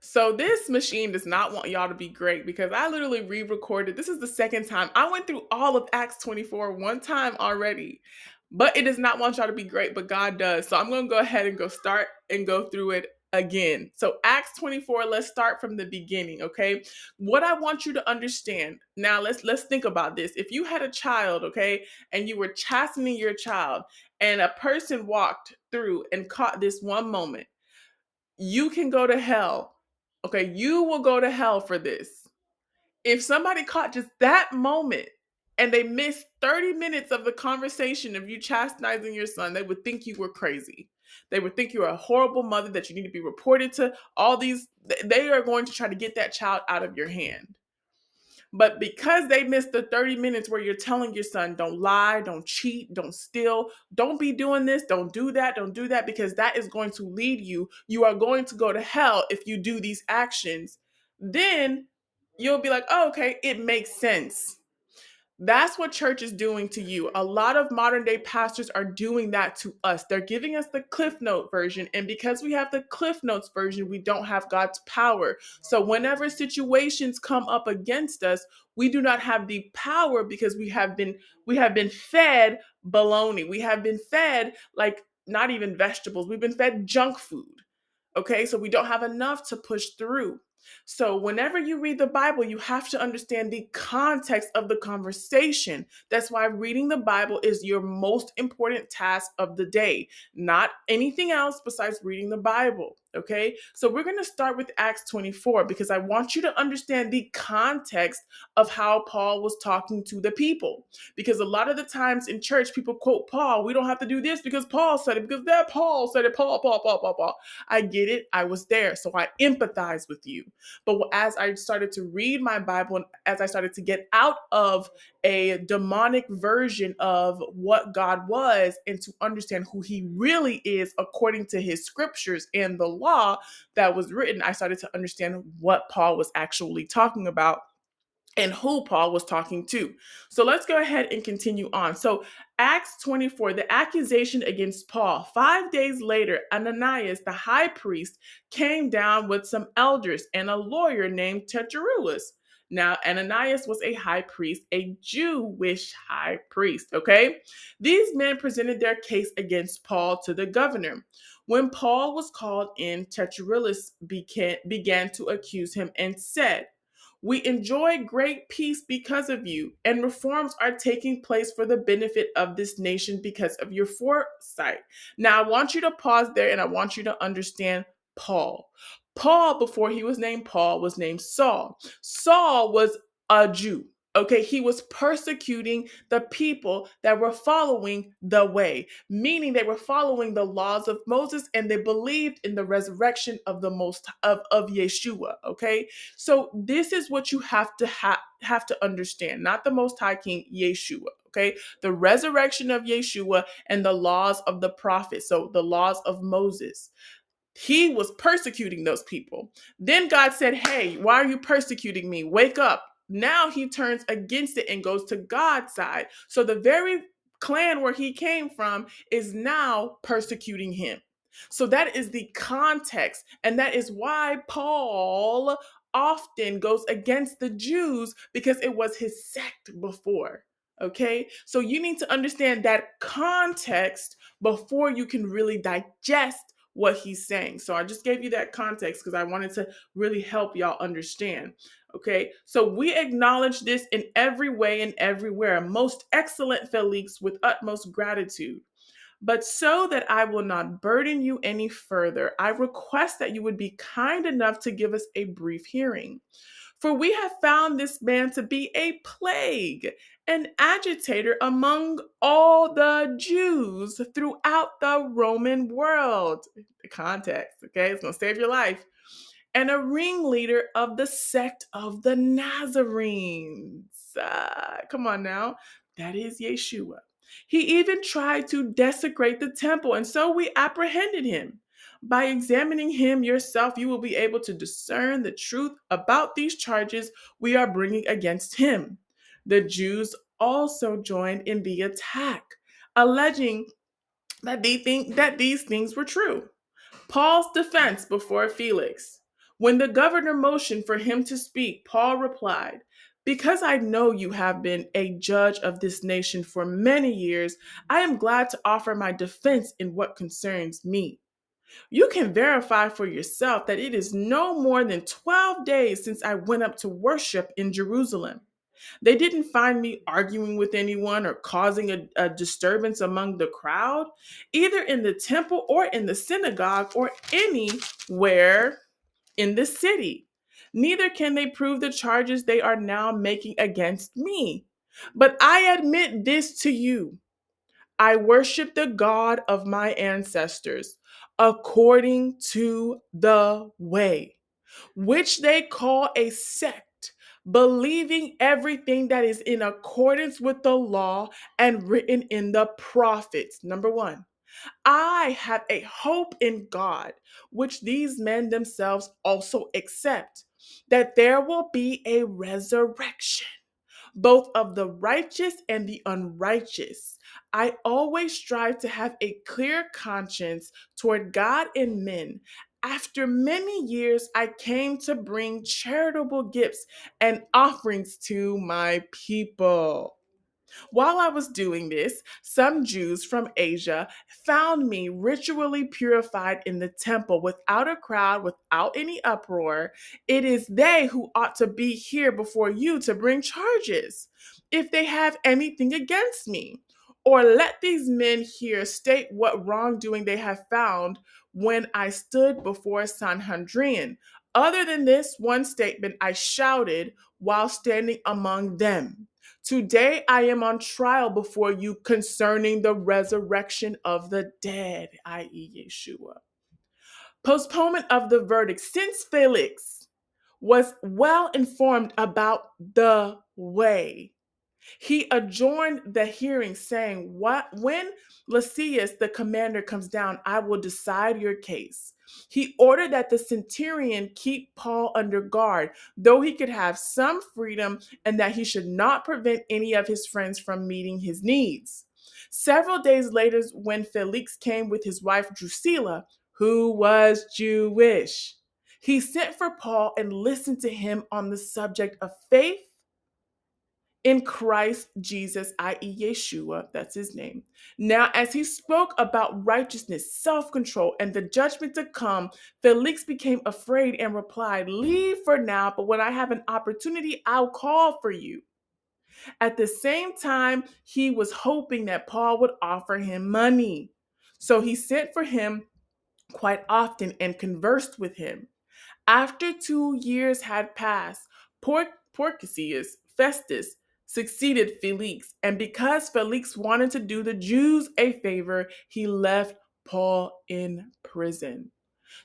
So this machine does not want y'all to be great because I literally re-recorded. This is the second time. I went through all of Acts 24 one time already. But it does not want y'all to be great, but God does. So I'm going to go ahead and go start and go through it again. So Acts 24, let's start from the beginning, okay? What I want you to understand. Now let's think about this. If you had a child, okay, and you were chastening your child and a person walked through and caught this one moment, you can go to hell. Okay, you will go to hell for this. If somebody caught just that moment and they missed 30 minutes of the conversation of you chastising your son, they would think you were crazy. They would think you're a horrible mother that you need to be reported to. All these, they are going to try to get that child out of your hand. But because they missed the 30 minutes where you're telling your son, don't lie, don't cheat, don't steal, don't be doing this, don't do that, because that is going to lead you. You are going to go to hell if you do these actions. Then you'll be like, oh, okay, it makes sense. That's what church is doing to you. A lot of modern day pastors are doing that to us. They're giving us the Cliff Note version. And because we have the Cliff Notes version, we don't have God's power. So whenever situations come up against us, we do not have the power because we have been fed baloney. We have been fed like not even vegetables. We've been fed junk food. Okay, so we don't have enough to push through. So, whenever you read the Bible, you have to understand the context of the conversation. That's why reading the Bible is your most important task of the day, not anything else besides reading the Bible. Okay, so we're going to start with Acts 24 because I want you to understand the context of how Paul was talking to the people. Because a lot of the times in church, people quote Paul, we don't have to do this because Paul said it, because that Paul said it, Paul. I get it. I was there. So I empathize with you. But as I started to read my Bible and as I started to get out of a demonic version of what God was and to understand who he really is according to his scriptures and the law that was written, I started to understand what Paul was actually talking about and who Paul was talking to. So let's go ahead and continue on. So, Acts 24, the accusation against Paul. 5 days later, Ananias, the high priest, came down with some elders and a lawyer named Tertullus. Now, Ananias was a high priest, a Jewish high priest, okay? These men presented their case against Paul to the governor. When Paul was called in, Tertullus began to accuse him and said, we enjoy great peace because of you, and reforms are taking place for the benefit of this nation because of your foresight. Now, I want you to pause there and I want you to understand Paul. Paul, before he was named Paul, was named Saul. Saul was a Jew. Okay, he was persecuting the people that were following the way, meaning they were following the laws of Moses and they believed in the resurrection of the most of Yeshua. Okay, so this is what you have to understand, not the Most High King Yeshua. Okay, the resurrection of Yeshua and the laws of the prophets. So the laws of Moses. He was persecuting those people. Then God said, hey, why are you persecuting me? Wake up. Now he turns against it and goes to God's side. So the very clan where he came from is now persecuting him. So that is the context. And that is why Paul often goes against the Jews because it was his sect before. Okay. So you need to understand that context before you can really digest what he's saying. So I just gave you that context because I wanted to really help y'all understand. Okay, so we acknowledge this in every way and everywhere. Most excellent Felix, with utmost gratitude. But so that I will not burden you any further, I request that you would be kind enough to give us a brief hearing. For we have found this man to be a plague, an agitator among all the Jews throughout the Roman world. The context, okay? It's going to save your life. And a ringleader of the sect of the Nazarenes. Come on now. That is Yeshua. He even tried to desecrate the temple, and so we apprehended him. By examining him yourself, you will be able to discern the truth about these charges we are bringing against him. The Jews also joined in the attack, alleging that they think that these things were true. Paul's defense before Felix. When the governor motioned for him to speak, Paul replied, "Because I know you have been a judge of this nation for many years, I am glad to offer my defense in what concerns me. You can verify for yourself that it is no more than 12 days since I went up to worship in Jerusalem. They didn't find me arguing with anyone or causing a disturbance among the crowd, either in the temple or in the synagogue or anywhere in the city. Neither can they prove the charges they are now making against me. But I admit this to you: I worship the God of my ancestors according to the way, which they call a sect, believing everything that is in accordance with the law and written in the prophets." Number one, I have a hope in God, which these men themselves also accept, that there will be a resurrection, both of the righteous and the unrighteous. I always strive to have a clear conscience toward God and men. After many years, I came to bring charitable gifts and offerings to my people. While I was doing this, some Jews from Asia found me ritually purified in the temple without a crowd, without any uproar. It is they who ought to be here before you to bring charges, if they have anything against me. Or let these men here state what wrongdoing they have found when I stood before Sanhedrin. Other than this one statement I shouted while standing among them: "Today I am on trial before you concerning the resurrection of the dead," i.e., Yeshua. Postponement of the verdict. Since Felix was well informed about the way, he adjourned the hearing, saying, When Lysias, the commander, comes down, I will decide your case." He ordered that the centurion keep Paul under guard, though he could have some freedom, and that he should not prevent any of his friends from meeting his needs. Several days later, when Felix came with his wife Drusilla, who was Jewish, he sent for Paul and listened to him on the subject of faith in Christ Jesus, i.e., Yeshua, that's his name. Now, as he spoke about righteousness, self control, and the judgment to come, Felix became afraid and replied, "Leave for now, but when I have an opportunity, I'll call for you." At the same time, he was hoping that Paul would offer him money. So he sent for him quite often and conversed with him. After 2 years had passed, Porcius Festus succeeded Felix, and because Felix wanted to do the Jews a favor, he left Paul in prison.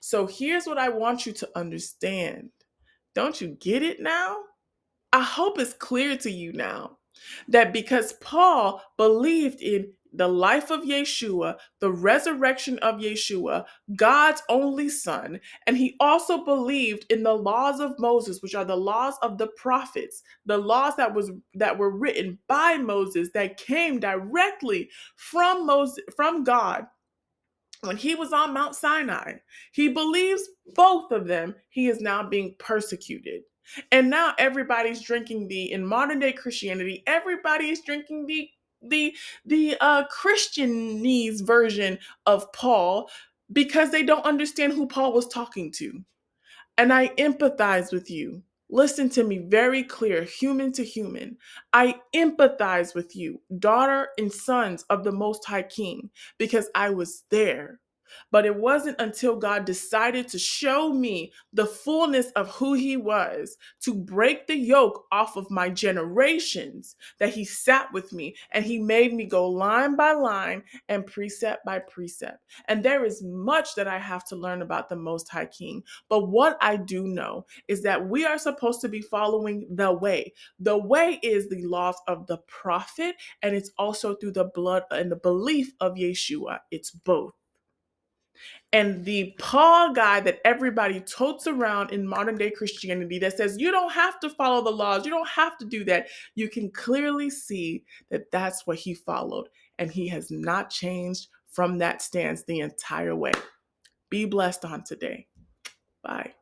So here's what I want you to understand. Don't you get it now? I hope it's clear to you now that because Paul believed in the life of Yeshua, the resurrection of Yeshua, God's only son, and he also believed in the laws of Moses, which are the laws of the prophets, the laws that were written by Moses, that came directly from God when he was on Mount Sinai. He believes both of them. He is now being persecuted. And now everybody's drinking in modern day Christianity, everybody is drinking the Christianese version of Paul, because they don't understand who Paul was talking to. And I empathize with you. Listen to me very clear, human to human. I empathize with you, daughter and sons of the Most High King, because I was there. But it wasn't until God decided to show me the fullness of who he was, to break the yoke off of my generations, that he sat with me and he made me go line by line and precept by precept. And there is much that I have to learn about the Most High King. But what I do know is that we are supposed to be following the way. The way is the laws of the prophet, and it's also through the blood and the belief of Yeshua. It's both. And the Paul guy that everybody totes around in modern day Christianity that says you don't have to follow the laws, you don't have to do that, you can clearly see that that's what he followed. And he has not changed from that stance the entire way. Be blessed on today. Bye.